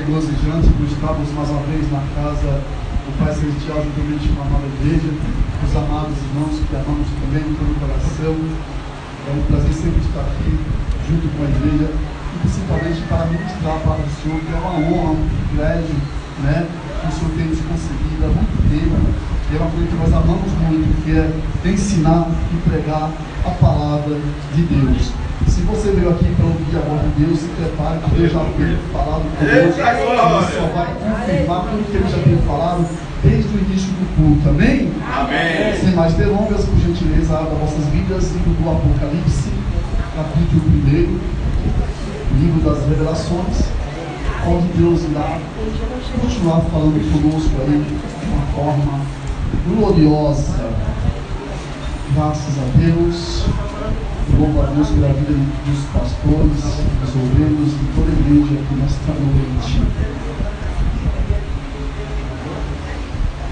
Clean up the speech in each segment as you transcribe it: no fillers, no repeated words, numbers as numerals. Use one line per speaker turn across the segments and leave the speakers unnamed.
regozijante por estarmos mais uma vez na casa do Pai Celestial, juntamente com a amada igreja, os amados irmãos que amamos também com todo o coração. É um prazer sempre estar aqui junto com a igreja, e principalmente para ministrar a palavra do Senhor, que é uma honra, um privilégio, né, que o Senhor tem nos concedido há muito tempo. E é uma coisa que nós amamos muito, que é ensinar e pregar a palavra de Deus. Se você veio aqui para ouvir a voz de Deus, se prepare, porque Deus já tem falado conosco. Ele só vai confirmar tudo que Ele já tem falado desde o início do culto. Amém?
Amém.
Sem mais delongas, por gentileza, abra vossas Bíblias, livro do Apocalipse, capítulo 1, livro das Revelações, onde Deus irá continuar falando conosco aí de uma forma gloriosa. Graças a Deus. Louvo a Deus pela vida dos pastores, dos obreiros e toda a igreja aqui nesta noite.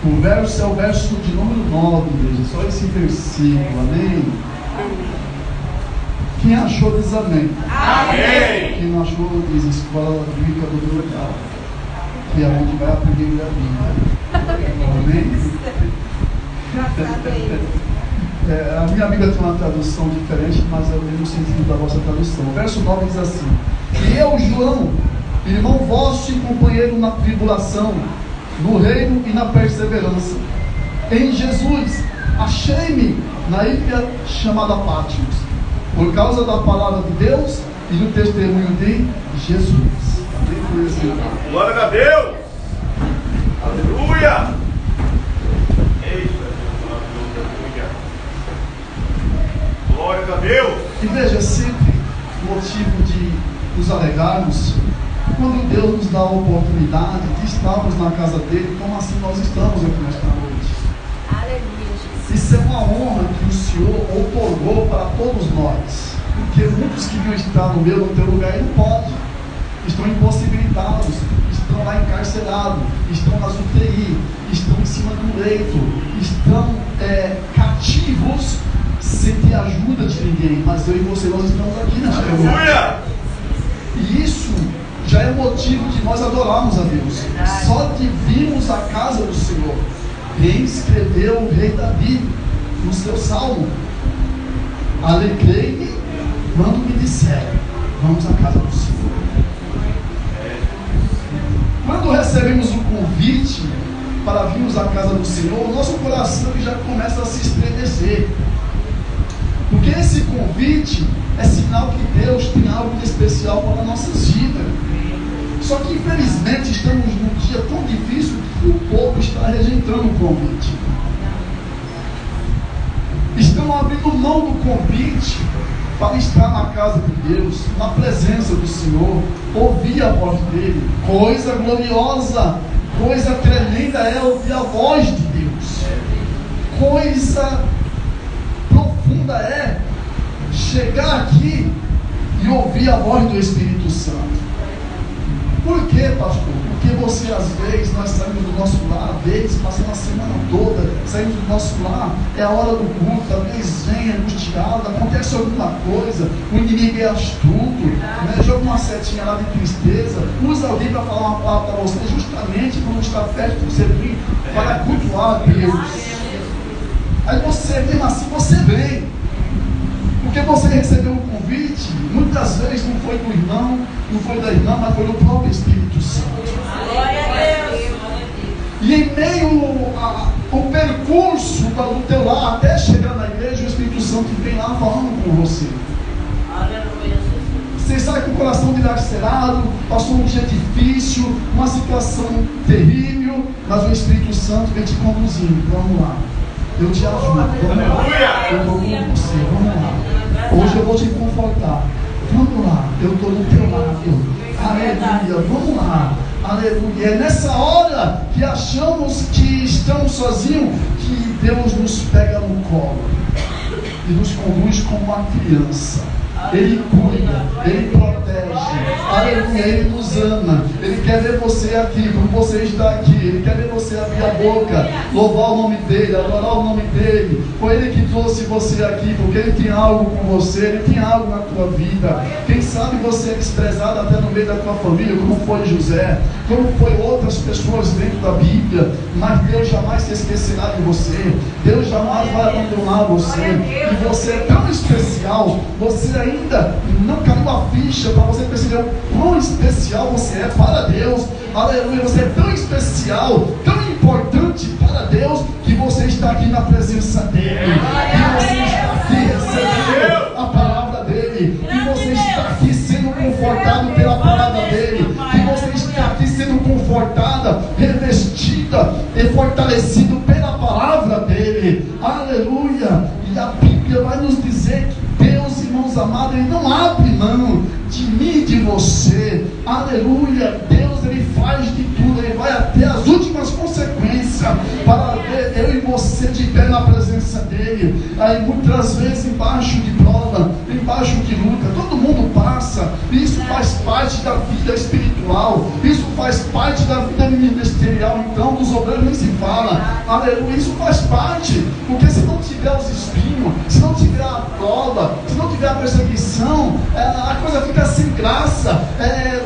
O verso é o verso de número 9, igreja. Só esse versículo, amém? Quem achou diz amém.
Amém.
Quem não achou diz escola bíblica do Dominical, que é onde vai aprender a Bíblia. Amém? A minha Bíblia tem uma tradução diferente, mas é o mesmo sentido da vossa tradução. O verso 9 diz assim: E eu, João, irmão vosso e companheiro na tribulação, no reino e na perseverança, em Jesus, achei-me na ilha chamada Patmos, por causa da palavra de Deus e do testemunho de Jesus.
Glória a Deus! Aleluia! Glória a Deus!
Igreja, é sempre motivo de nos alegrarmos quando Deus nos dá a oportunidade de estarmos na casa dele, como assim nós estamos aqui nesta noite.
Aleluia, Jesus.
Isso é uma honra que o Senhor outorgou para todos nós, porque muitos que queriam estar no meu, no teu lugar, e não podem, estão impossibilitados, estão lá encarcerados, estão nas UTI, estão em cima do leito, estão cativos, sem ter ajuda de ninguém. Mas eu e você, nós estamos aqui nesta noite. E isso já é motivo de nós adorarmos a Deus. Só de virmos a casa do Senhor. Quem escreveu o rei Davi no seu salmo: alegrei-me quando me disseram, vamos à casa do Senhor. Quando recebemos o convite para virmos à casa do Senhor, o nosso coração já começa a se estremecer, porque esse convite é sinal que Deus tem algo de especial para as nossas vidas. Só que infelizmente estamos num dia tão difícil que o povo está rejeitando o convite. Estão abrindo mão do convite para estar na casa de Deus, na presença do Senhor, ouvir a voz dele. Coisa gloriosa, coisa tremenda é ouvir a voz de Deus. Coisa profunda é chegar aqui e ouvir a voz do Espírito Santo. Por quê, pastor? Porque você, às vezes, nós saímos do nosso lar, às vezes, passamos a semana toda, saímos do nosso lar, é a hora do culto, às vezes vem angustiado, acontece alguma coisa, o inimigo é astuto, né? Joga uma setinha lá de tristeza, usa alguém para falar uma palavra para você, justamente quando está perto de você vir para cultuar a Deus. Aí você, mesmo assim, você vem. Porque você recebeu um convite, muitas vezes não foi do irmão, não foi da irmã, mas foi do próprio Espírito Santo.
Glória a Deus.
E em meio ao percurso do teu lar, até chegar na igreja, o Espírito Santo vem lá falando com você.
Aleluia, Jesus.
Você sai com o coração dilacerado, passou um dia difícil, uma situação terrível, mas o Espírito Santo vem te conduzindo. Vamos lá, eu te ajudo, vamos lá, eu vou com você, vamos lá. Hoje eu vou te confortar. Vamos lá, eu estou do teu lado. Aleluia, vamos lá. Aleluia. É nessa hora que achamos que estamos sozinhos, que Deus nos pega no colo e nos conduz como uma criança. Ele cuida, Ele protege. Aleluia, Ele nos ama. Ele quer ver você aqui, como você está aqui. Ele quer ver você abrir a boca, louvar o nome dEle, adorar o nome dEle. Foi Ele que trouxe você aqui, porque Ele tem algo com você, Ele tem algo na tua vida. Quem sabe você é desprezado até no meio da tua família, como foi José, como foi outras pessoas dentro da Bíblia, mas Deus jamais se esquecerá de você. Deus jamais vai abandonar você. E você é tão especial, você ainda não caiu a ficha para você perceber o quão especial você é para Deus. Aleluia, você é tão especial, tão importante para Deus, que você está aqui na presença dEle, que você está aqui recebendo a palavra dEle, que você está aqui sendo confortado pela palavra dEle, que você está aqui sendo confortada, revestida e fortalecido pela palavra dEle. Aleluia. E a Bíblia vai nos dizer que Deus, irmãos amados, Ele não abre mão de mim e de você. Aleluia. Deus, Ele faz de tudo, Ele vai até as últimas consequências para ver eu e você de pé na presença dEle. Aí muitas vezes embaixo de prova, embaixo de luta, todo mundo passa. Isso faz parte da vida espiritual, isso faz parte da vida ministerial. Então dos obreiros nem se fala. Aleluia, isso faz parte, porque se não tiver os espinhos, se não tiver a prova, se não tiver a perseguição, a coisa fica sem graça.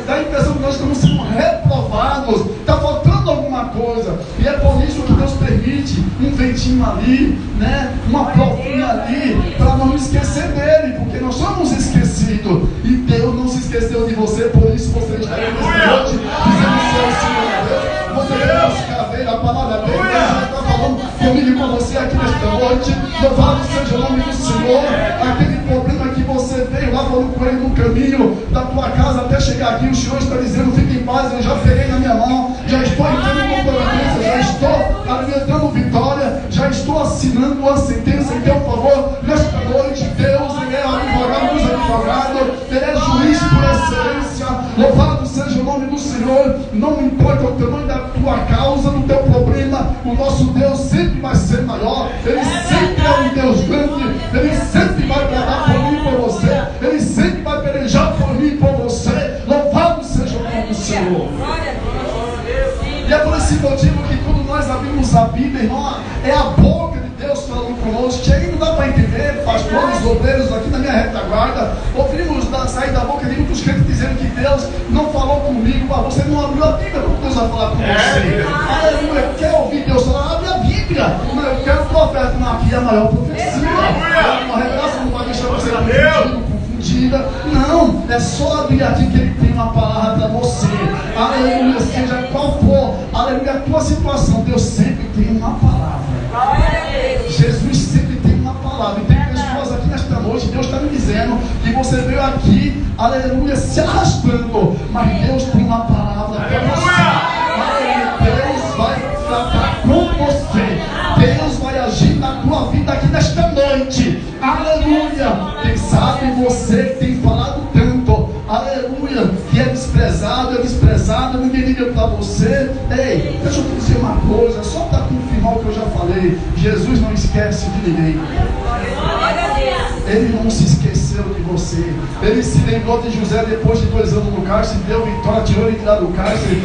Dá a impressão que nós estamos sendo reprovados, está faltando alguma coisa. E é por isso que Deus permite um ventinho ali, né? Uma provinha ali, para não esquecer dele, porque nós somos esquecidos. E Deus não se esqueceu de você, por isso você está aqui nesta noite dizendo que é o Senhor Deus. Você vai buscar ver a palavra dele, Deus já está falando comigo e com você aqui nesta noite. Louvado seja o nome do Senhor. Aquele problema que você veio lá falando com ele no caminho da tua casa até chegar aqui, o Senhor está dizendo: fique em paz, eu já peguei na minha mão, já estou entrando com providência, já estou alimentando vitória, já estou assinando uma sentença em teu favor nesta noite. Deus, Ele é advogado dos advogados, Ele é juiz por excelência. Louvado seja o nome do Senhor. Não importa o tamanho da tua causa, do teu problema, o nosso Deus sempre vai ser maior. Ele sempre é um Deus grande, Ele sempre vai bradar por mim e por você, Ele sempre vai pelejar por mim e por você. Louvado seja o nome do Senhor. E é por esse motivo que quando nós abrimos a Bíblia, irmão, é a boca de Deus falando conosco. Que aí não dá para entender, pastores, obreiros aqui na minha retaguarda, ouvimos sair da boca de muitos crentes dizendo que Deus não falou comigo. Mas você não abriu a Bíblia, como Deus vai falar com você? Aleluia. Quer ouvir Deus falar? Abre a Bíblia. Não, eu quero profeta. Não, aqui é a maior profecia. Uma revelação não vai deixar você confundida. Não, é só abrir aqui que Ele tem uma palavra para você. Aleluia, seja qual for, aleluia, a tua situação, Deus sempre tem uma palavra. Jesus sempre tem uma palavra. E tem pessoas aqui nesta noite, Deus está me dizendo que você veio aqui, aleluia, se arrastando, mas Deus tem uma palavra para você. Aleluia, Deus vai tratar com você, Deus vai agir na tua vida aqui nesta noite. Aleluia. Quem sabe você que tem falado tanto, aleluia, que é desprezado, ninguém liga para você. Ei, deixa eu te dizer uma coisa, só para confirmar o que eu já falei: Jesus não esquece de ninguém. Ele não se esqueceu de você. Ele se lembrou de José depois de 2 anos no cárcere, deu vitória, tirou ele de lá do cárcere,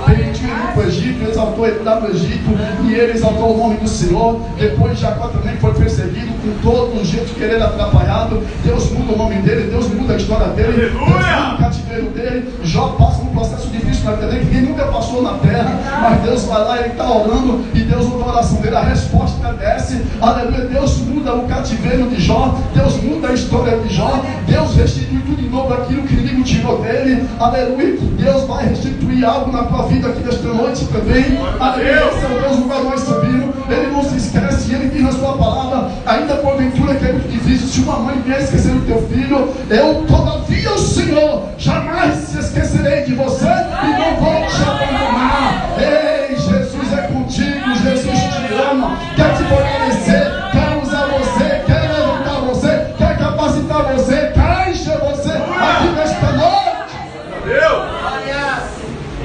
permitiu ele ir para o Egito, exaltou ele lá no Egito, e ele exaltou o nome do Senhor. Depois Jacó também foi perseguido, com todo um jeito querendo atrapalhado. Deus muda o nome dele, Deus muda a história dele, Deus muda o cativeiro dele. Jó passa um processo difícil na vida dele, que ninguém nunca passou na terra, mas Deus vai lá, ele está orando, e Deus ouve a oração dele, a resposta desce. Aleluia, Deus muda o cativeiro de Jó, Deus muda a história de Jó, Deus restitui tudo de novo aquilo que o inimigo tirou dele. Aleluia, Deus vai restituir algo na tua vida aqui nesta noite também. Aleluia, esse é o Deus no qual nós subimos. Ele não se esquece, Ele diz na sua palavra, ainda porventura que é muito difícil, se uma mãe vier esquecer do teu filho, eu todavia o Senhor jamais se esquecerei de você e não vou te abandonar. Ei, Jesus é contigo, Jesus te ama, quer te fortalecer, quer usar você, quer levantar você, quer capacitar você, quer encher você aqui nesta noite.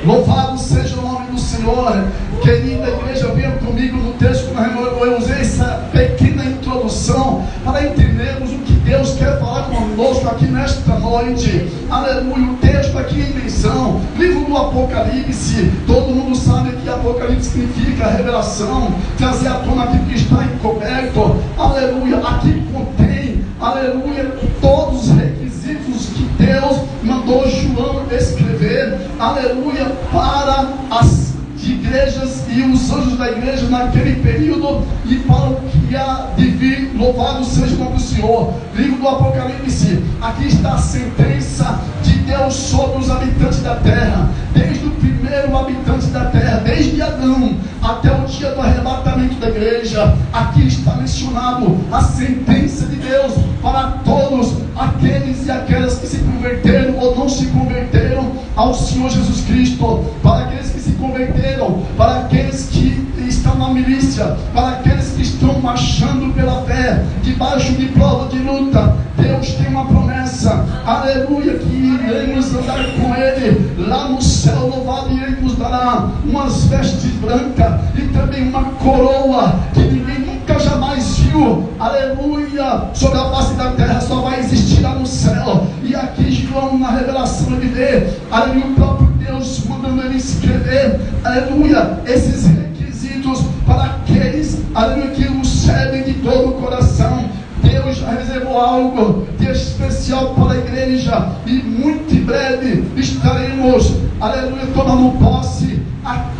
Louvado seja o nome do Senhor. Querida igreja, venha comigo no texto que eu usei essa pequena introdução para entendermos o que Deus quer falar conosco aqui nesta noite. Aleluia, o texto aqui em menção, livro do Apocalipse, todo mundo sabe que Apocalipse significa revelação, trazer à tona aquilo que está encoberto. Aleluia, aqui contém, aleluia, todos os requisitos que Deus mandou João escrever, aleluia, para as igrejas e os anjos da igreja naquele período e para o que há de vir. Louvado seja o nome do Senhor. Livro do Apocalipse, aqui está a sentença de Deus sobre os habitantes da terra, desde o primeiro habitante da terra, desde Adão até o dia do arrebatamento da igreja. Aqui está mencionado a sentença de Deus para todos aqueles e aquelas que se converteram ou não se converteram ao Senhor Jesus Cristo, para aqueles que se converteram, para aqueles que estão na milícia, para aqueles que estão marchando pela fé, debaixo de prova de luta. Deus tem uma promessa, aleluia, que iremos andar com Ele lá no céu. Louvado, e Ele nos dará umas vestes brancas e também uma coroa que ninguém nunca jamais viu, aleluia, sobre a face da terra, só vai existir lá no céu. E aqui João, na revelação, ele vê, aleluia, o próprio Deus mandando ele escrever, aleluia, esses requisitos para aqueles, aleluia, que o servem de todo o coração. Deus já reservou algo de especial para a igreja, e muito em breve estaremos, aleluia, tomando posse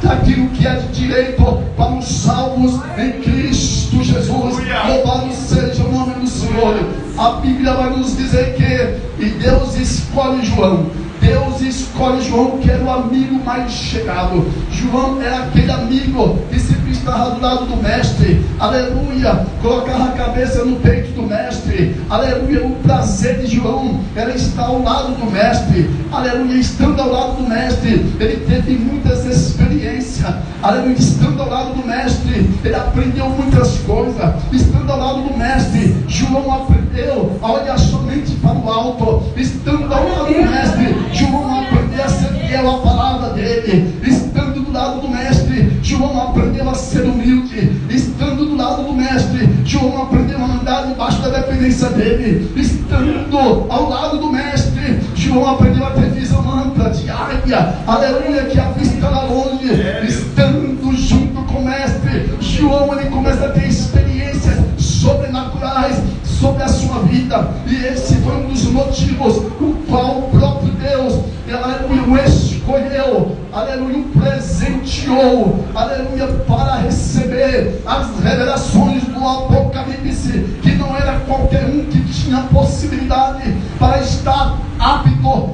daquilo que é de direito para os salvos em Cristo Jesus. Louvado seja o nome do Senhor. A Bíblia vai nos dizer que e Deus escolhe João. Deus escolhe João, que era o amigo mais chegado. João era aquele amigo que sempre estava do lado do mestre, aleluia, colocava a cabeça no peito do mestre, aleluia. O prazer de João era estar ao lado do mestre, aleluia. Estando ao lado do mestre, ele teve muitas experiências, aleluia. Estando ao lado do mestre, ele aprendeu muitas coisas. Estando ao lado do mestre, João aprendeu a olhar somente para o alto. Estando ao lado do mestre, João aprendeu a ser fiel à palavra dele. Estando do lado do mestre, João aprendeu a ser humilde. Estando do lado do mestre, João aprendeu a andar debaixo da dependência dele. Estando ao lado do mestre, João aprendeu a ter visão ampla de águia, aleluia, que a vista lá longe. Estando junto com o mestre, João, ele começa a ter experiências sobrenaturais sobre a sua vida. E esse foi um dos motivos o qual o próprio Deus, aleluia, o escolheu, aleluia, o presenteou, aleluia, para receber as revelações do Apocalipse, que não era qualquer um que tinha possibilidade para estar apto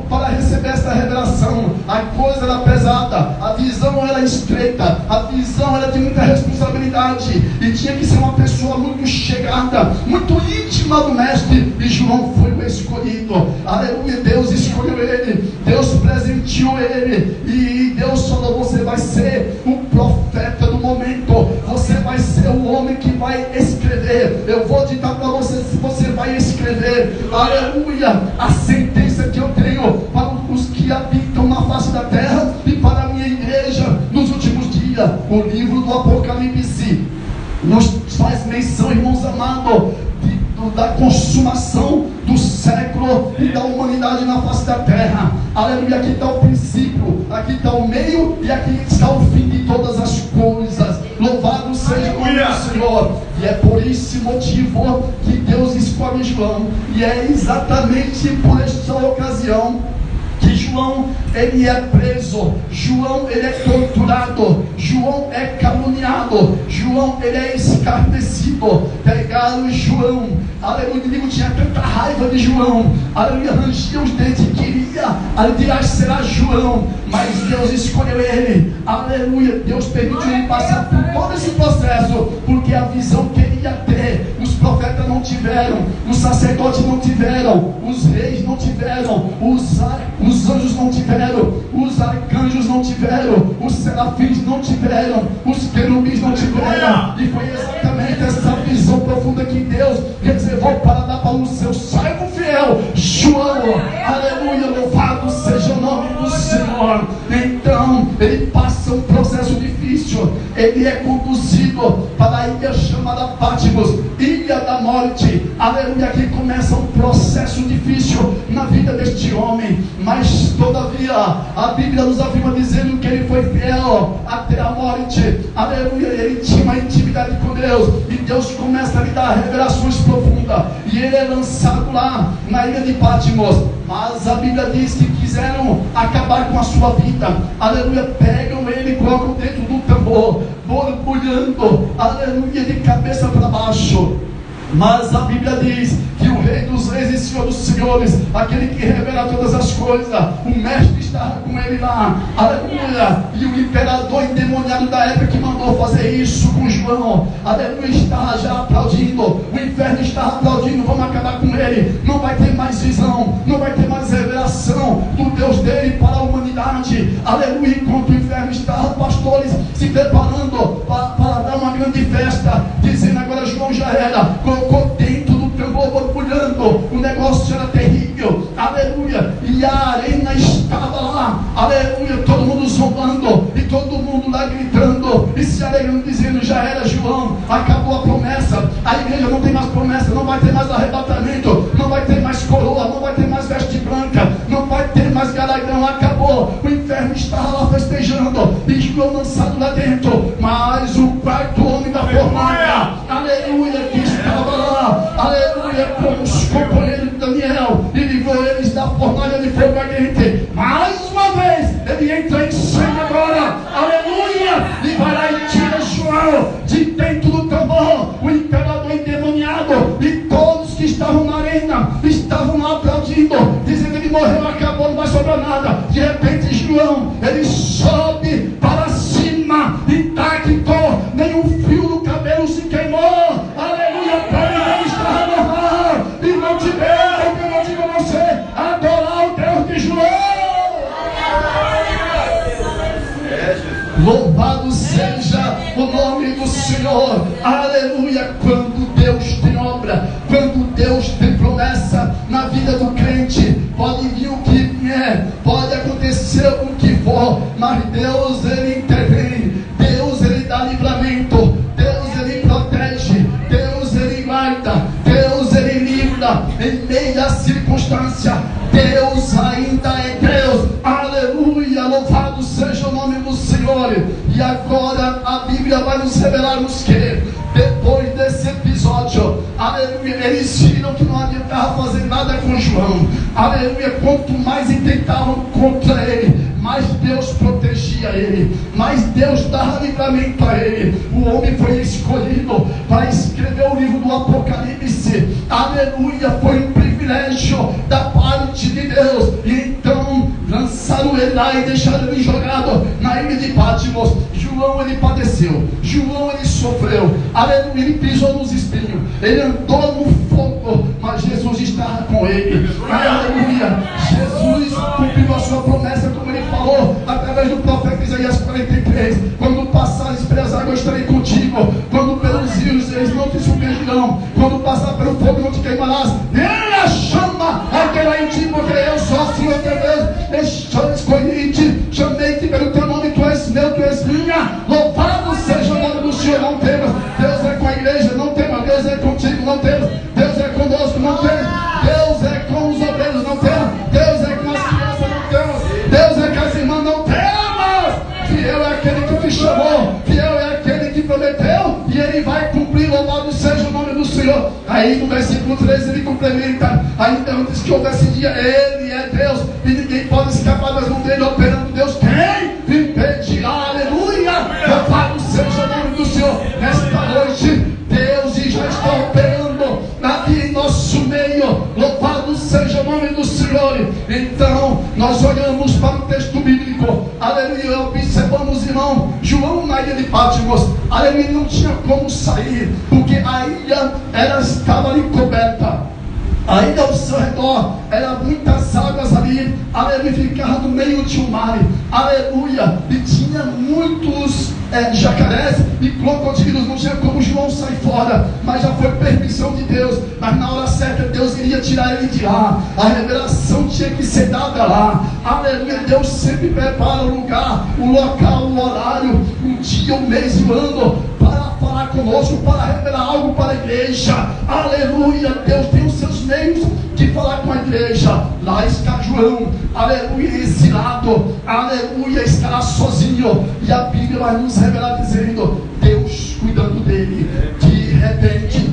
para receber essa revelação. A coisa era pesada, a visão era estreita, a visão era de muita responsabilidade, e tinha que ser uma pessoa muito chegada, muito íntima do mestre. E João foi o escolhido, aleluia. Deus escolheu ele, Deus presenteou ele, e Deus falou: você vai ser o profeta do momento, você vai ser o homem que vai escrever. Eu vou ditar para você, se você vai escrever, aleluia, a sentença que eu tenho para os que habitam na face da terra e para a minha igreja nos últimos dias. O livro do Apocalipse nos faz menção, irmãos amados, da consumação do século e da humanidade na face da terra. Aleluia, aqui está o princípio, aqui está o meio e aqui está o fim de todas as coisas. Louvado seja o nome do Senhor. E é por esse motivo que Deus escolhe João, e é exatamente por esta ocasião que João, ele é preso, João, ele é torturado, João é caluniado, João, ele é escarnecido. Pegaram João, aleluia, o inimigo tinha tanta raiva de João, aleluia, rangia os dentes, queria, aleluia, será João, mas Deus escolheu ele, aleluia. Deus permitiu ele passar por todo esse processo, porque a visão que ele ia ter, os profetas não tiveram, os sacerdotes não tiveram, os reis não tiveram, os anjos não tiveram, os arcanjos não tiveram, os serafins não tiveram, os querubins não tiveram. E foi exatamente essa visão profunda que Deus reservou para dar para o seu servo fiel, João. Aleluia, louvado seja o nome do Senhor. Então ele passa um processo difícil, ele é conduzido para a ilha chamada Patmos, ilha da morte. Aleluia, aqui começa um processo difícil na vida deste homem, mas todavia a Bíblia nos afirma dizendo que ele foi fiel até a morte. Aleluia. Ele tinha uma intimidade com Deus, e Deus começa a lhe dar revelações profundas, e ele é lançado lá na ilha de Patmos. Mas a Bíblia diz que quiseram acabar com a sua vida. Aleluia. Pegam ele e colocam dentro do tambor, borbulhando, aleluia, de cabeça para baixo. Mas a Bíblia diz que o Rei dos Reis e Senhor dos Senhores, aquele que revela todas as coisas, o mestre estava com ele lá, aleluia. E o imperador endemoniado da época que mandou fazer isso com João, aleluia, estava já aplaudindo. O inferno estava aplaudindo. Vamos acabar com ele. Não vai ter mais visão, não vai ter mais revelação do Deus dele para a humanidade, aleluia. Enquanto o inferno estava, pastores se preparando para dar uma grande festa, dizendo: agora João já era, colocou dentro do tambor borbulhando. O negócio era terrível, aleluia. E a arena estava lá, aleluia, todo mundo zombando, e todo mundo lá gritando e se alegrando, dizendo: já era João, acabou a promessa. A igreja não tem mais promessa, não vai ter mais arrebatamento, não vai ter mais coroa, não vai ter mais veste branca, não vai ter mais galardão. Acabou. O inferno estava lá festejando, e João lançado lá dentro. Mas o quarto homem da fornalha, aleluia, que estava lá, aleluia, com os companheiros de Daniel, e livrou eles da fornalha de fogo ardente. Mais uma vez ele entra em cena agora, aleluia, e vai lá e tira João de dentro do tambor. O imperador endemoniado e todos que estavam na arena estavam lá aplaudindo, dizendo: ele morreu, acabou, não vai sobrar nada. De repente João, ele sobe para cima, intacto, nenhum fio do cabelo se queimou, aleluia. Para ninguém estava normal, e não te veio, eu não digo a você, adorar o Deus de João. Louvado seja o nome do Senhor, aleluia. Quando Deus tem obra, quando Deus tem promessa na vida do crente, pode vir o que vier, pode acontecer o que for, mas Deus, ele intervém, Deus, ele dá livramento, Deus, ele protege, Deus, ele guarda, Deus, ele livra em meio à circunstância. Deus ainda é Deus, aleluia. Louvado seja o nome do Senhor. E agora a Bíblia vai nos revelar-nos que depois desse episódio, aleluia, eles viram que não adiantava fazer nada com João, aleluia. Quanto mais intentavam contra ele, mais Deus protegia ele, mais Deus dava livramento a ele. O homem foi escolhido para escrever o livro do Apocalipse, aleluia. Foi um privilégio da parte de Deus. E então lançaram ele lá e deixaram ele jogado na ilha de Patmos. João, ele padeceu, João, ele sofreu, aleluia. Ele pisou nos espinhos, ele andou no fogo, mas Jesus estava com ele, aleluia. Jesus cumpriu a sua promessa, como ele falou através do profeta Isaías 43: quando passares pelas águas, eu estarei contigo, quando pelos rios, eles não te submergirão, quando passar pelo fogo, não te queimarás. Ele chama aquela em ti, porque eu sou Senhor teu Deus, escolhi-te, chamei-te pelo teu nome, tu és meu, tu és minha. Louvado seja o nome do Senhor. Não temas, Deus é com a igreja, não temas, Deus é contigo, não temas, Deus é conosco, não temas, Deus é com os obreiros, não temas, Deus é com as crianças, não temas, Deus é com as irmãs, não temas. Fiel é aquele que te chamou, fiel é aquele que prometeu, e ele vai cumprir. Louvado seja o nome do Senhor. Aí no versículo 13 ele complementa: ainda antes que houvesse dia, ele é Deus, e ninguém pode escapar das mãos dele. Operando Deus, quem impedirá? Aleluia. Louvado seja o nome do Senhor. Nesta noite Deus já está operando aqui em nosso meio. Louvado seja o nome do Senhor. Então nós olhamos para o texto bíblico, aleluia, observamos, irmão, João na ilha de Patmos, aleluia, não tinha como sair, porque a ilha estava ali coberta. Ainda ao seu redor eram muitas águas ali, aleluia, ficava no meio de um mar, aleluia, e tinha muitos jacarés e crocodilos. Não tinha como João sair fora, mas já foi permissão de Deus. Mas na hora certa Deus iria tirar ele de lá, a revelação tinha que ser dada lá, aleluia. Deus sempre prepara o lugar, o local, o horário, o dia, o mês e o ano para falar conosco, para revelar algo para a igreja. Aleluia. Deus tem os seus meios de falar com a igreja. Lá está João, aleluia, exilado, aleluia, estará sozinho. E a Bíblia vai nos revelar dizendo: Deus cuidando dele. De repente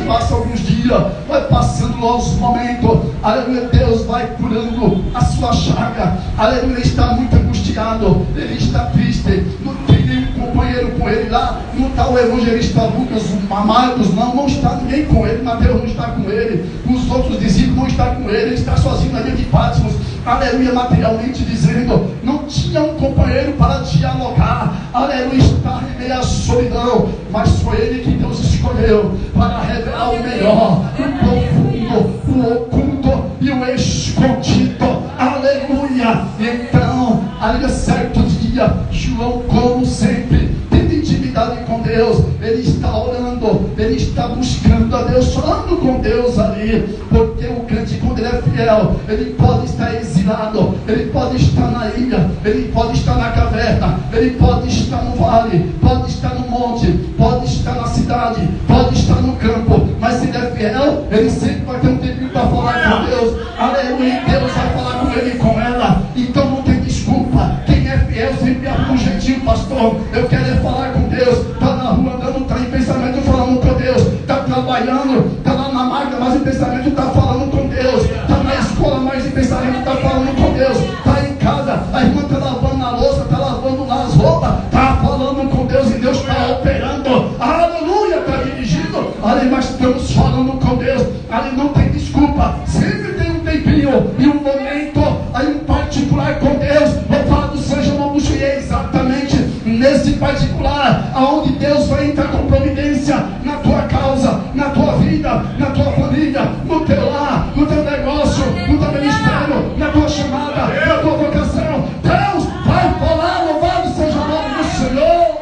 passa alguns dias, vai passando longos momentos, aleluia, Deus vai curando a sua chaga, aleluia. Ele está muito angustiado, ele está triste, não tem nenhum companheiro com ele lá, não está o evangelista Lucas, o Marcos, não está ninguém com ele, Mateus não está com ele, os outros discípulos não estão com ele está sozinho na ilha de Patmos, aleluia, materialmente dizendo, não tinha um companheiro para dialogar, aleluia, está em meio à solidão, mas foi ele que Deus escolheu para revelar o melhor, o profundo, o oculto e o escondido, aleluia. Então, aleluia, certo dia, João, como sempre, tendo intimidade com Deus, ele está orando, ele está buscando a Deus, falando com Deus ali, porque o crente, quando ele é fiel, ele pode estar exilado, ele pode estar na ilha, ele pode estar na caverna, ele pode estar no vale, pode estar no monte, pode estar na cidade, pode estar no campo, mas se ele é fiel, ele sempre vai ter um tempinho para falar com Deus, aleluia, Deus vai falar com ele e com ela, então não tem desculpa. Quem é fiel sempre arruma um jeitinho, pastor, eu quero é falar com Deus, está na rua andando, está em pensamento falando com Deus, está trabalhando, está lá na máquina, mas em pensamento está falando com Deus, está na escola, mas em pensamento está falando com Deus, está em casa, a irmã está lavando a louça, está lavando lá as roupas, está falando com Deus e Deus está operando, aleluia, está dirigindo, ali, mas estamos falando com Deus, ali não tem desculpa, sempre tem um tempinho e um momento, aí um particular com Deus, louvado seja o nome do Senhor, exatamente nesse particular, aonde Deus vai entrar com providência na tua causa, na tua vida, na tua família, no teu lar, no teu negócio, no teu ministério, na tua chamada, na tua vocação. Deus vai falar, louvado seja o nome do Senhor.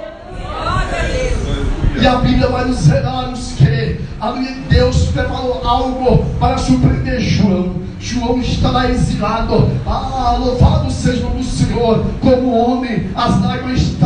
E a Bíblia vai nos revelar-nos que ali Deus preparou algo para surpreender João. João estará exilado. Louvado seja o nome do Senhor. Como homem, as lágrimas estavam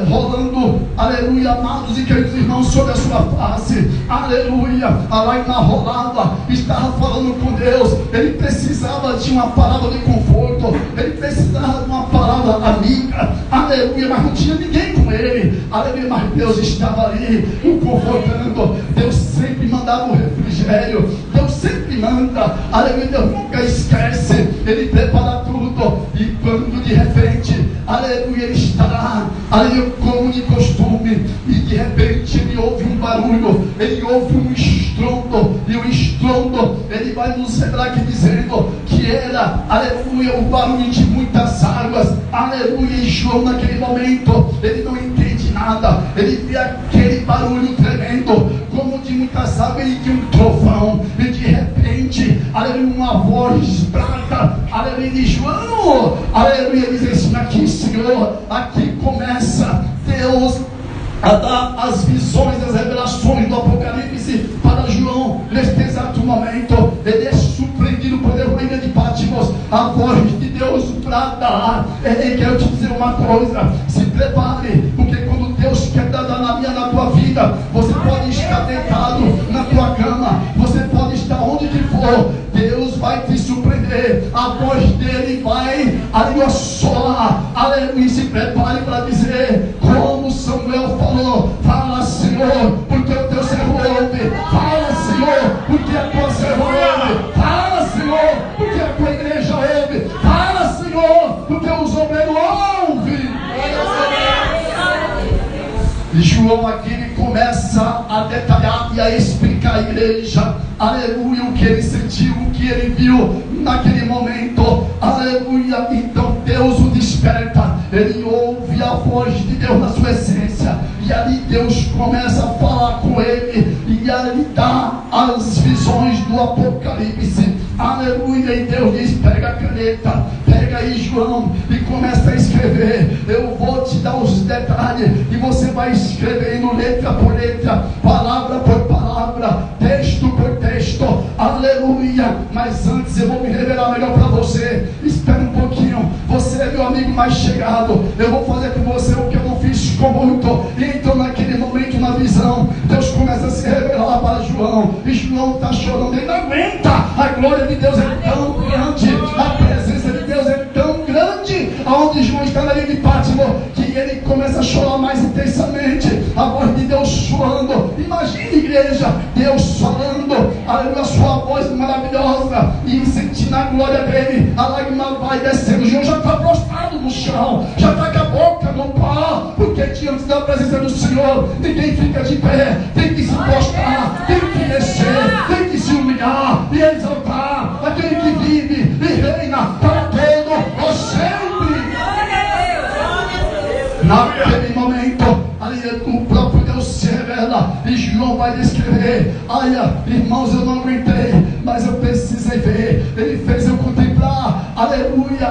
rolando, aleluia, amados e queridos irmãos, sobre a sua face, aleluia, a lágrima rolava, estava falando com Deus. Ele precisava de uma palavra de conforto, ele precisava de uma palavra amiga, aleluia, mas não tinha ninguém com ele, aleluia, mas Deus estava ali, o confortando. Deus sempre mandava o refrigério, Deus sempre manda, aleluia, Deus nunca esquece, ele prepara tudo, e quando de repente, aleluia, ele estará, aleluia, como de costume, e de repente ele ouve um barulho, ele ouve um estrondo, e o estrondo, ele vai nos revelar aqui dizendo que era, aleluia, o barulho de muitas águas, aleluia, e João naquele momento, ele não entende nada, ele vê aquele barulho tremendo, como de muitas águas e de um trovão, e de repente, aleluia, uma voz brava, aleluia, de João, aleluia, diz assim: aqui, Senhor, aqui começa Deus a dar as visões, as revelações do Apocalipse para João. Neste exato momento, ele é surpreendido por Deus na ilha de Patmos. A voz de Deus brada. E quero te dizer uma coisa: se prepare, porque quando Deus quer dar na minha, na tua vida, você pode estar deitado na tua cama, você pode estar onde que for, Deus vai te surpreender. A voz dele vai, aleluia, soar, aleluia. Se prepare para dizer, como Samuel falou: fala, Senhor, porque o teu servo ouve. Fala, Senhor, porque a tua serva ouve. Fala, Senhor, porque a tua igreja ouve. Fala, Senhor, porque os obreiros ouvem. E João aqui ele começa a detalhar e a explicar à igreja, aleluia, o que ele sentiu, o que ele viu naquele momento, aleluia. Então Deus o desperta, ele ouve a voz de Deus na sua essência, e ali Deus começa a falar com ele, e ali dá as visões do Apocalipse, aleluia. E Deus diz: pega a caneta, pega aí, João, e começa a escrever. Eu vou te dar os detalhes, e você vai escrevendo letra por letra, palavra por palavra, texto por texto, aleluia. Mas antes eu vou me revelar melhor para você. Espera um pouquinho, você é meu amigo mais chegado, eu vou fazer com você o que eu não fiz com muito. E então naquele uma visão. Deus começa a se revelar para João, e João está chorando, ele não aguenta. A glória de Deus é tão grande, a presença de Deus é tão grande, aonde João está na ilha de Pátimo, que ele começa a chorar mais intensamente, a voz de Deus soando. Imagine, igreja, Deus falando, aleluia, a sua voz maravilhosa, e sentindo a glória dele, a lágrima vai descendo. João já está prostrado no chão, já está com a boca no pó, porque diante da presença do Senhor ninguém fica de pé, tem que se postrar, tem que descer, tem que se humilhar e exaltar aquele que vive e reina para todo o sempre. Naquele momento, ali o próprio Deus se revela, e João vai descrever: olha, irmãos, eu não aguentei, mas eu precisei ver. Ele fez eu contemplar, aleluia,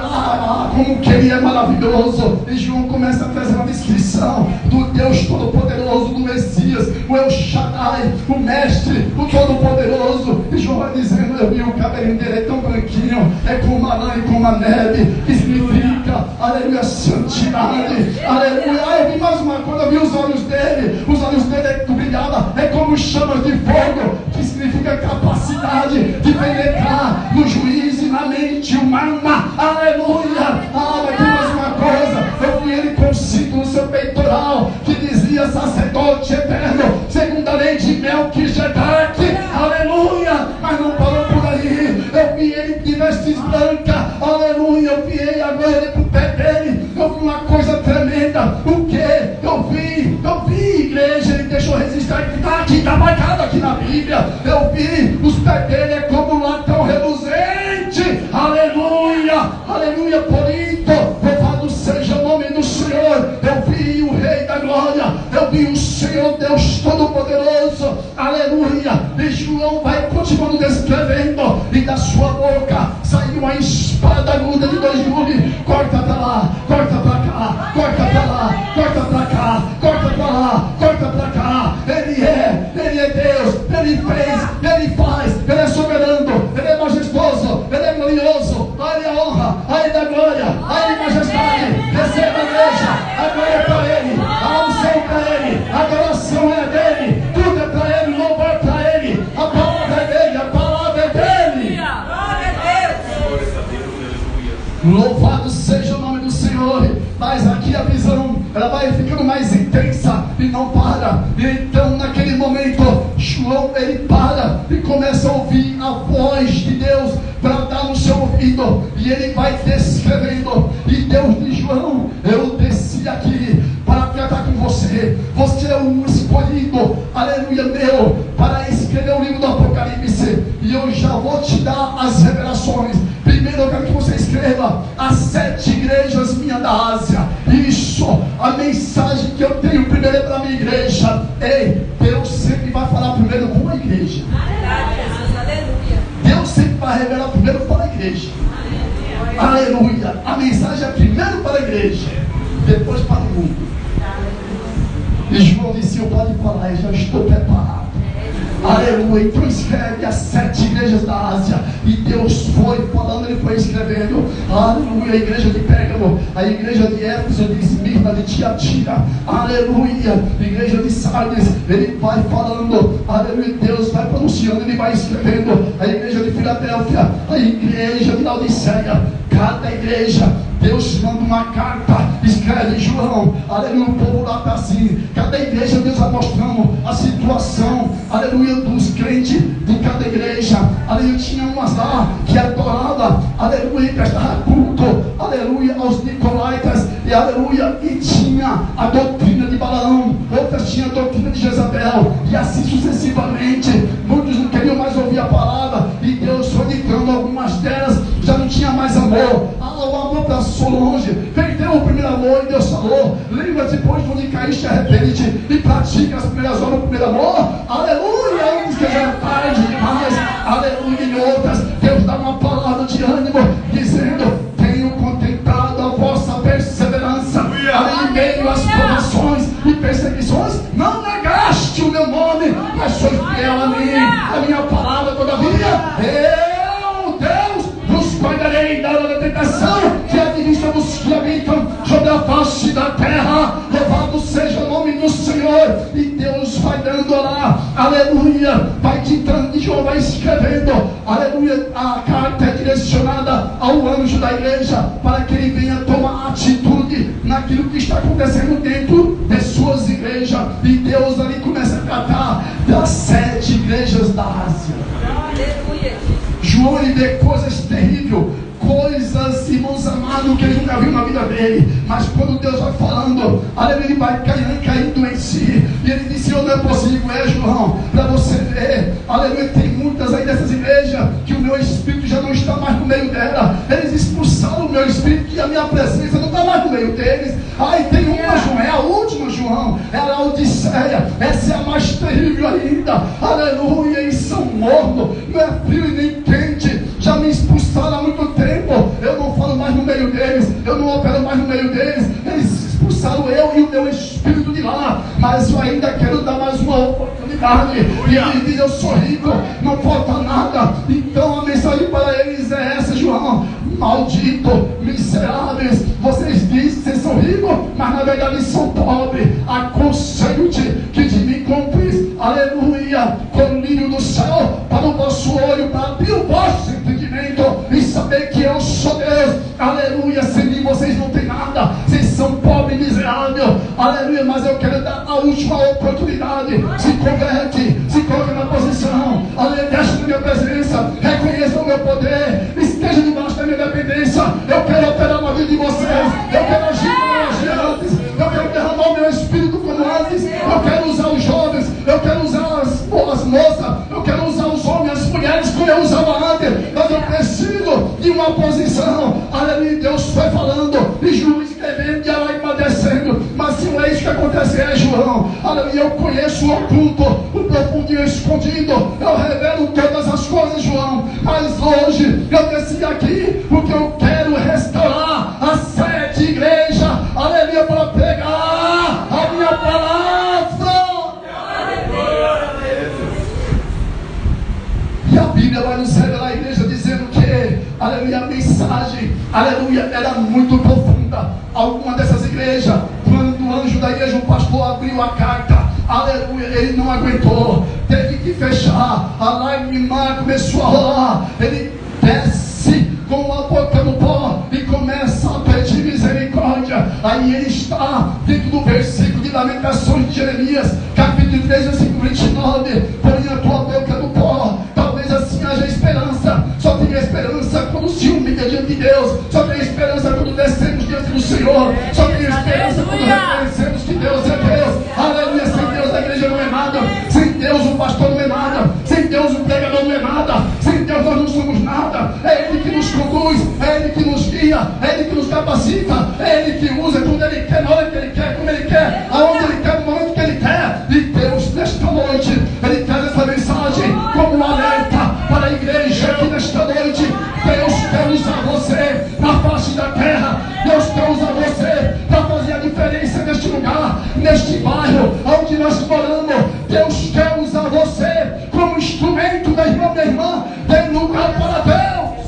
como que ele é maravilhoso. E João começa a trazer uma descrição do Deus Todo-Poderoso, do Messias, o El Shaddai, o Mestre, o Todo-Poderoso. E João vai dizendo: eu vi o cabelinho dele, é tão branquinho, é como a lã e como a neve, que significa, aleluia, santidade, aleluia. Eu vi mais uma coisa, eu vi os olhos dele brilhavam, é como chamas de fogo, que significa capacidade de penetrar no juízo e na mente humana, aleluia. Mas tem mais uma coisa, eu vi ele com cinto no seu peitoral, que dizia sacerdote eterno, segundo a lei de Melquisedeque, aleluia. Mas não parou por aí, eu vi ele de vestes brancas, aleluia. Eu vi ele agora, ele pro pé dele, eu vi uma coisa tremenda. O que? Eu vi, igreja, ele deixou registrar que está aqui, está marcado aqui na Bíblia. Eu vi, os pés dele é como um latão reluzente, aleluia, aleluia. Por isso, louvado seja o nome do Senhor. Eu vi o Rei da Glória, eu vi o Senhor Deus Todo-Poderoso, aleluia. E João vai continuando descrevendo, e da sua boca saiu uma espada aguda de 2 gumes, corta para lá, corta para cá, corta para lá, corta para cá, corta para lá, corta para cá. Ele é Deus, ele fez, ele faz, ele é soberano, ele é majestoso, ele é glorioso. A ele a honra, a ele a glória, a ele a majestade. Receba a igreja, a glória é para ele, a unção é para ele, a adoração é dele, tudo é para ele, louvor é para ele, a palavra é dele, a palavra é dele. Louvado seja o nome do Senhor. Mas aqui a visão, ela vai ficando mais intensa e não para. E então naquele momento, João, ele para e começa a ouvir a voz de Deus bradar no seu ouvido, e ele vai descrevendo. E Deus diz: João, eu desci aqui para tratar com você. Você é o escolhido, aleluia, meu, para escrever o livro do Apocalipse. E eu já vou te dar as revelações. Primeiro eu quero que você escreva as 7 igrejas minhas da Ásia. Isso, a mensagem que eu tenho primeiro é para a minha igreja. Ei, Deus sempre vai falar primeiro com a igreja. Deus sempre vai revelar primeiro para a igreja. Aleluia. A mensagem é primeiro para a igreja, depois para o mundo. E João disse: eu pode falar, eu já estou preparado. Aleluia. Então escreve as 7 igrejas da Ásia. E Deus foi falando, ele foi escrevendo. Aleluia. A igreja de Pérgamo, a igreja de Éfeso, de Esmirna, de Tiatira, aleluia. A igreja de Sardes, ele vai falando, aleluia. Deus vai pronunciando, ele vai escrevendo. A igreja de Filadélfia, a igreja de Laodiceia. Cada igreja, Deus manda uma carta, escreve João, aleluia. O povo lá está assim. Cada igreja, Deus vai mostrando a situação, aleluia, dos crentes de cada igreja. Aleluia. Tinha umas lá que adorava, aleluia, prestava culto, aleluia, aos nicolaítas, e aleluia, e tinha a doutrina de Balaão. Outras tinham a doutrina de Jezabel, e assim sucessivamente. Muitos não queriam mais ouvir a palavra, e Deus foi livrando algumas delas. Já não tinha mais amor. O amor passou longe, perdeu o primeiro amor, e Deus falou: lembra-te, depois de onde caíste, arrepende e pratica as primeiras horas do primeiro amor. Aleluia. Uns que já é tarde demais, aleluia. Em outras, Deus dá uma palavra de ânimo, dizendo: tenho contemplado a vossa perseverança, em meio às provações e perseguições, não negaste o meu nome, mas sois fiel a mim, a minha palavra. Todavia, eu, Deus, vos guardarei da hora da tentação que administra os que habitam sobre a face da terra. Louvado seja o nome do Senhor. E Deus querendo orar, aleluia, vai ditando, João vai escrevendo, aleluia, a carta é direcionada ao anjo da igreja, para que ele venha tomar atitude naquilo que está acontecendo dentro de suas igrejas, e Deus ali começa a tratar das 7 igrejas da Ásia.
Aleluia.
João, ele vê coisas terríveis, coisas, irmãos amados, que ele nunca viu na vida dele, mas quando Deus vai falando, aleluia, ele vai caindo em si, e ele disse: não é possível, João, para você ver, aleluia, tem muitas aí dessas igrejas, que o meu espírito já não está mais no meio dela, eles expulsaram o meu espírito, e a minha presença não está mais no meio deles. Aí tem uma, João, é a última, João, é a Laodiceia, essa é a mais terrível ainda, aleluia, e são mornos, não é frio e nem quente, já me expulsaram há muito tempo, eu não falo mais no meio deles, eu não opero mais no meio deles, eles expulsaram eu e o meu espírito de lá, mas eu ainda quero dar mais uma oportunidade. E ele diz: eu sou rico, não falta nada. Então a mensagem para eles é essa, João: maldito, miseráveis, vocês dizem que vocês são ricos, mas na verdade são pobres. Aconselho-te que de mim compres, aleluia, colírio do céu para o vosso olho, para abrir o vosso entendimento e saber que eu sou Deus. Aleluia, sem mim vocês não têm nada, vocês são pobres e miseráveis, aleluia, mas eu quero dar a última oportunidade. Se converte, se coloque na posição, aleluia, deixe na minha presença, reconheça o meu poder, esteja debaixo da minha dependência. Eu quero operar na vida de vocês, eu quero agir como eu agi antes, eu quero derramar o meu espírito como antes, eu quero usar os jovens, eu quero usar as moças, eu quero usar os homens, as mulheres como eu usava antes, mas eu preciso de uma posição. Aleluia, Deus foi falando, e João escrevendo, e ela descendo, mas se não é isso que acontece, João, aleluia, eu conheço o oculto, o profundo e o escondido, eu revelo todas as coisas, João, mas hoje eu desci aqui porque eu quero restaurar as 7 igrejas, aleluia, para pregar a minha palavra. E a Bíblia vai nos revelar a igreja dizendo que, aleluia, a mensagem, aleluia, era muito profunda. Alguma dessas igrejas, quando o anjo da igreja, o pastor abriu a carta, aleluia, ele não aguentou, teve que fechar, a lágrima começou a rolar, ele desce com a boca no pó e começa a pedir misericórdia. Aí ele está dentro do versículo de Lamentações de Jeremias, capítulo 3, versículo 29, põe a tua boca no pó. Talvez assim haja esperança, só tem esperança quando se humilha diante de Deus, só tem esperança quando descemos diante do Senhor, só tem esperança quando reconhecemos que Deus é Deus. Aleluia, sem Deus a igreja não é nada, sem Deus o pastor não é nada, sem Deus o pregador não é nada, sem Deus nós não somos nada. É Ele que nos conduz, é Ele que nos guia, é Ele que nos capacita, é Ele que usa quando Ele quer, na hora que Ele quer, como Ele quer, aonde Ele quer, no momento que Ele quer. E Deus, nesta noite, Ele traz essa mensagem como um alerta para a igreja aqui nesta noite. Deus quer usar você na face da terra, Deus quer usar você para fazer a diferença neste lugar, neste bairro onde nós moramos. Deus quer usar você como instrumento da irmã, tem lugar para Deus.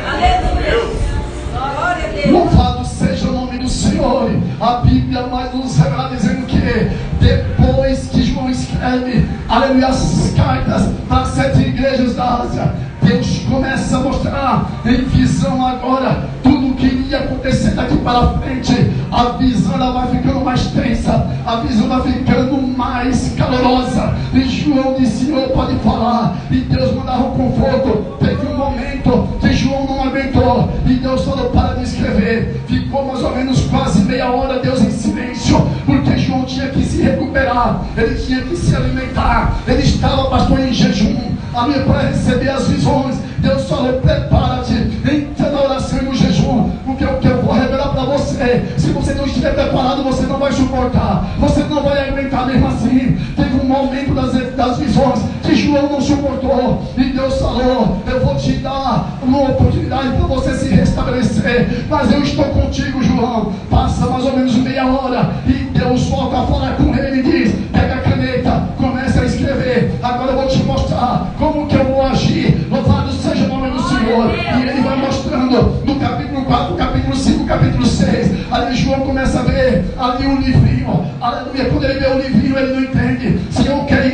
Aleluia. Glória a Deus.
Louvado seja o nome do Senhor. A Bíblia vai nos revelar dizendo que depois que João escreve, aleluia, as cartas para as 7 igrejas da Ásia, Deus começa a mostrar em visão agora tudo o que iria acontecer daqui para frente. A visão ela vai ficando mais tensa, a visão vai ficando mais calorosa. E João disse: Senhor, pode falar. E Deus mandava um conforto. Teve um momento que João não aguentou e Deus falou: para de escrever. Ficou mais ou menos quase meia hora Deus em silêncio, porque João tinha que se recuperar, ele tinha que se alimentar. Ele estava, pastor, em jejum, ali para receber as visões. Deus falou: prepara-te, entra na oração e no jejum, porque o que eu vou revelar para você, se você não estiver preparado, você não vai suportar, você não vai aguentar mesmo assim. Teve um momento das visões que João não suportou, e Deus falou: eu vou te dar uma oportunidade para você se restabelecer, mas eu estou contigo, João. Passa mais ou menos meia hora e Deus volta a falar com ele e diz: pega a caneta, começa a escrever. Agora eu vou te mostrar como que eu vou agir. Louvado seja o nome do Senhor. E ele vai mostrando no capítulo 4, capítulo 5, capítulo 6. Ali João começa a ver ali um livrinho, aleluia. Quando ele vê o livrinho, ele não entende. Senhor, quer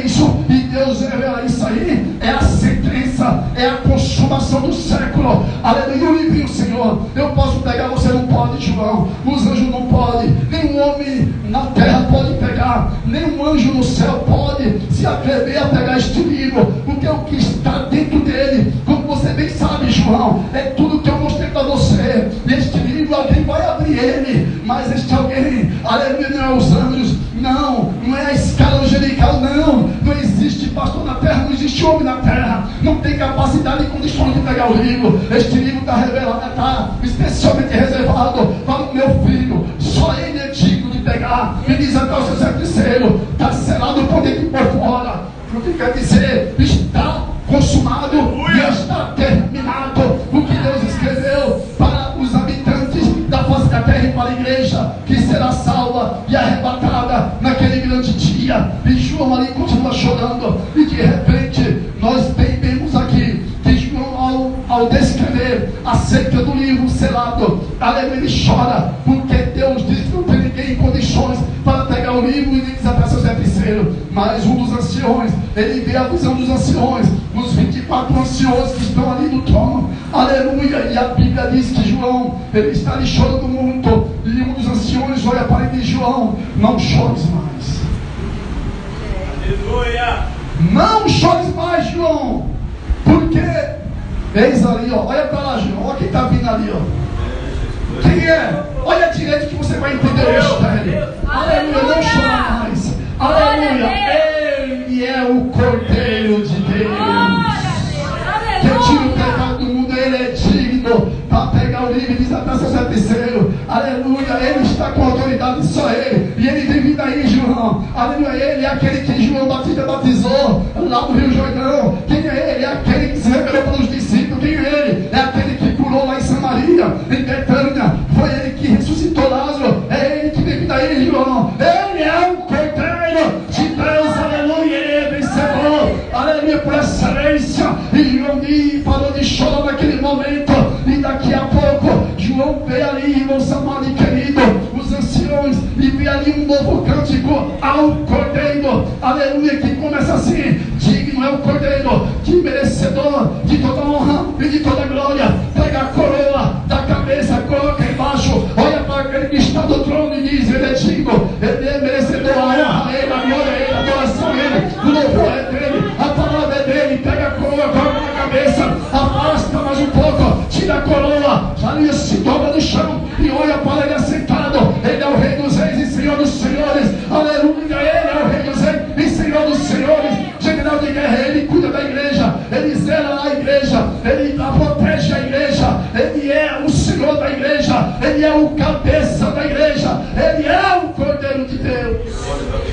tribulação do século, aleluia, o livrinho, Senhor, eu posso pegar, você não pode, João, os anjos não podem, nenhum homem na terra pode pegar, nenhum anjo no céu pode se atrever a pegar este livro, porque o que está dentro dele, como você bem sabe, João, é tudo que eu mostrei para você. Este livro, alguém vai abrir ele, mas este alguém, aleluia, não é os anjos, não é a escala angelical, não existe pastor na terra, não existe homem na terra, não tem capacidade e condições de pegar o livro. Este livro está revelado, está especialmente reservado para o meu filho, só ele é digno de pegar, e diz até o seu certiceiro, está selado por dentro e por fora, o que quer dizer, está consumado e está terminado o que Deus escreveu para os habitantes da face da terra e para a igreja que será salva e arrebatada naquele grande dia. E João ali continua chorando, e de repente nós bem vemos aqui que João, ao descrever acerca do livro selado, aleluia, ele chora porque Deus diz que não tem ninguém em condições para pegar o livro, e diz até seu terceiro. Mas um dos anciões, ele vê a visão dos anciões, os 24 anciões que estão ali no trono, aleluia, e a Bíblia diz que João, ele está ali chorando muito, e um dos anciões olha para ele e diz: João, não chores mais.
Aleluia.
Não chores mais, João, porque eis ali, ó, olha para lá, João, olha quem está vindo ali, ó. Quem é? Olha direito que você vai entender o mistério. Aleluia, não chora mais. Aleluia, ele é o Cordeiro de Deus que tira o pecado do mundo. Ele é digno para pegar o livro e diz até seu terceiro. Aleluia, ele está com autoridade, só ele. E ele tem vida aí, João. Aleluia, ele é aquele que João Batista batizou lá no Rio Jordão. Quem é ele? É aquele que se revelou para os discípulos. Quem é ele? É aquele que curou lá em Samaria, em Betânia. Foi ele que ressuscitou Lázaro. É ele que tem vida aí, João. Ele é o Cordeiro de Deus. Aleluia, ele é vencedor. Aleluia, por excelência. E João parou de chorar naquele momento. E daqui a pouco João vê ali, irmão amado e querido, os anciões, e vê ali um novo cântico ao Cordeiro. Aleluia, que começa assim: digno é o Cordeiro, que merecedor de toda honra e de toda glória. Pega a coroa da cabeça, coloca embaixo, olha para aquele que está do trono e diz: ele é digno, ele é merecedor, a honra a ele, a glória a ele, a adoração a ele, o louvor é dele, a palavra é dele. Pega a coroa, coloca na cabeça, afasta mais um pouco, tira a coroa, ali se dobra no chão e olha para ele assentado. Ele é o Rei dos Reis e Senhor dos Senhores. Aleluia, ele é o Rei dos Reis e Senhor dos Senhores. General de guerra, ele cuida da igreja, ele zela a igreja, ele protege a igreja, ele é o Senhor da igreja, ele é o cabeça da igreja, ele é o Cordeiro de Deus.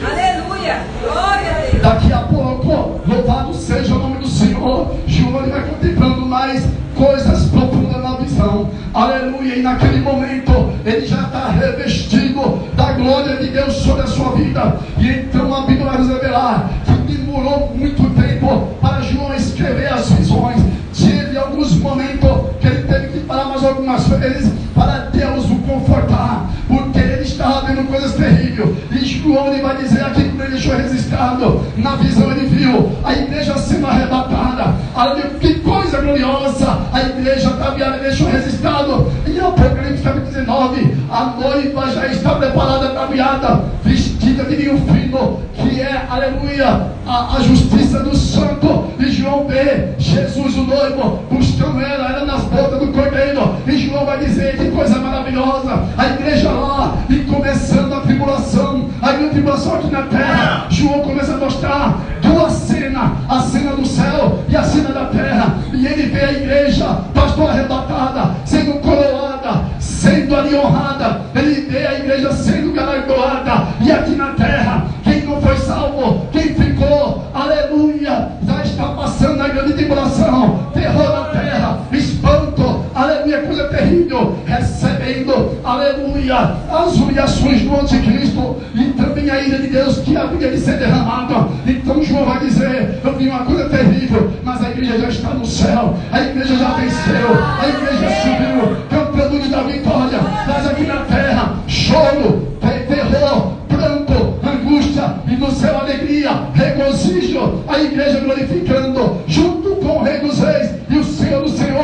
Aleluia, glória a Deus.
Daqui a pouco, louvado seja o nome do Senhor, João vai contemplando mais coisas profundas na visão. Aleluia, e naquele momento ele já está revestido da glória de Deus sobre a sua vida. E então a Bíblia vai nos revelar que demorou muito tempo para João escrever as visões. Teve alguns momentos que ele teve que parar mais algumas vezes para Deus o confortar, porque ele estava vendo coisas terríveis. E João, ele vai dizer aqui, quando ele deixou registrado na visão, ele viu a igreja sendo arrebatada. Aleluia, que coisa gloriosa! A igreja ataviada, deixou registrado em Apocalipse capítulo 19. A noiva já está preparada, ataviada, vestida de linho fino, que é, aleluia, a justiça do santo. E João vê Jesus, o noivo, buscando ela nas botas do Cordeiro. E João vai dizer: que coisa maravilhosa! A igreja lá, e começando a tribulação, a grande tribulação aqui na terra. João começa a mostrar duas cenas: a cena do céu e a cena da terra. E ele vê a igreja, pastor, arrebatada, sendo coroada, sendo ali honrada. Ele vê a igreja sendo galardoada. E aqui na terra, quem não foi salvo, quem ficou, aleluia, já está passando a grande tribulação, terror na terra, espanto, aleluia, coisa terrível, recebendo, aleluia, as humilhações do anticristo e também a ira de Deus que havia de ser derramada. Então João vai dizer: eu vi uma coisa terrível, mas a igreja já está no céu, a igreja já venceu, a igreja subiu, campeão da vitória. Mas aqui na terra, choro, terror, pranto, angústia, e no céu alegria, regozijo, a igreja glorificando junto com o Rei dos Reis e o Senhor dos Senhores.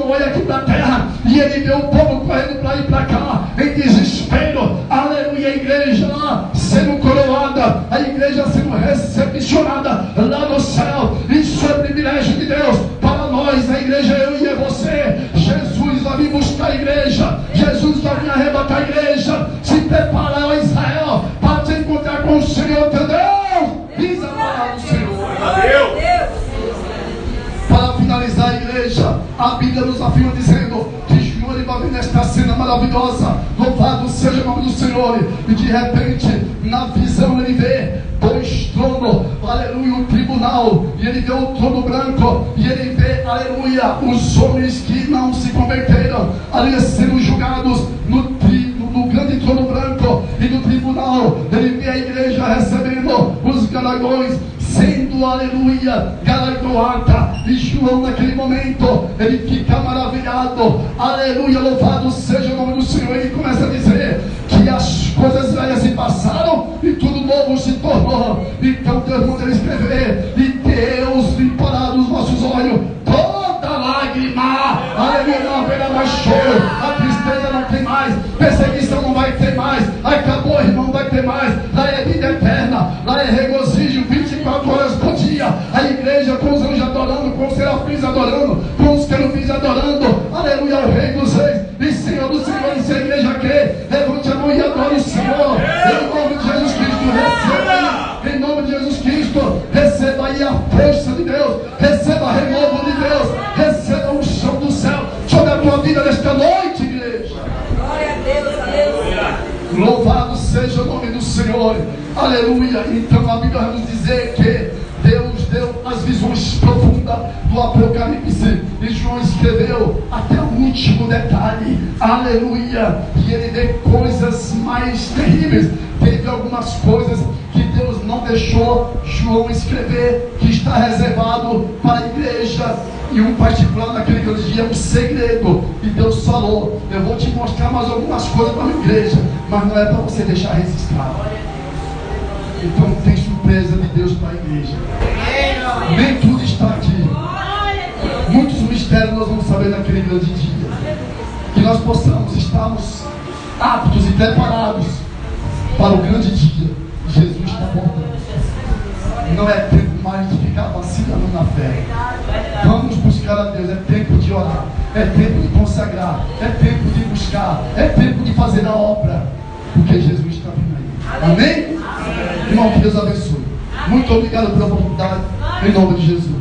João olha aqui para a terra e ele vê o povo correndo para ir para cá, em desespero. Aleluia, a igreja lá sendo coroada, a igreja sendo recepcionada lá no céu. Isso é privilégio de Deus para nós. A igreja é eu e é você. Jesus vai vir buscar a igreja, Jesus vai vir arrebatar a igreja. Se prepara, ó Israel, para te encontrar com o Senhor teu Deus. Diz a palavra do Senhor. Para finalizar a igreja, a Bíblia nos afirma dizendo que João ele vai vir nesta cena maravilhosa. Louvado seja o nome do Senhor. E de repente, na visão ele vê 2 tronos, aleluia, um tribunal, e ele vê o trono branco, e ele vê, aleluia, os homens que não se converteram, ali sendo julgados no grande trono branco, e no tribunal ele vê a igreja recebendo os galardões, sendo, aleluia, galardoada. E João naquele momento ele fica maravilhado, aleluia, louvado seja o nome do Senhor. Ele começa a dizer que as coisas velhas se passaram e tudo novo se tornou. Então Deus manda ele escrever, e Deus limpará dos nossos olhos toda lágrima, aleluia, não haverá mais choro, a tristeza não tem mais, perseguição não vai ter mais, acabou, irmão, não vai ter mais. Lá é vida eterna, lá é regozijo 24 horas por dia. A igreja com os anjos adorando, com os serafins adorando, com os querubins adorando, aleluia, o Rei dos Reis e Senhor dos Senhores. Se a igreja crê, levante a mão e adore o Senhor, em nome de Jesus Cristo. Receba aí, em nome de Jesus Cristo, receba aí a força de Deus, receba renovo de Deus, receba o chão do céu sobre a tua vida nesta noite, igreja.
Glória a Deus, aleluia.
Louvado seja o nome do Senhor, aleluia. Então a Bíblia vai nos dizer que Deus deu as visões profundas do Apocalipse, e João escreveu até o último detalhe, aleluia. E ele vê coisas mais terríveis. Teve algumas coisas que Deus não deixou João escrever, que está reservado para a igreja, e um particular naquele grande dia, um segredo. E Deus falou: eu vou te mostrar mais algumas coisas para a minha igreja, mas não é para você deixar registrado. Então tem surpresa de Deus para a igreja. Nem tudo está aqui. Muitos mistérios nós vamos saber naquele grande dia. Que nós possamos estarmos aptos e preparados para o grande dia. Jesus está voltando. Não é tempo mais de ficar vacilando na fé. Vamos buscar a Deus. É tempo de orar, é tempo de consagrar, é tempo de buscar, é tempo de fazer a obra, porque Jesus está vindo aí. Amém? Irmão, que Deus abençoe. Muito obrigado pela oportunidade, em nome de Jesus.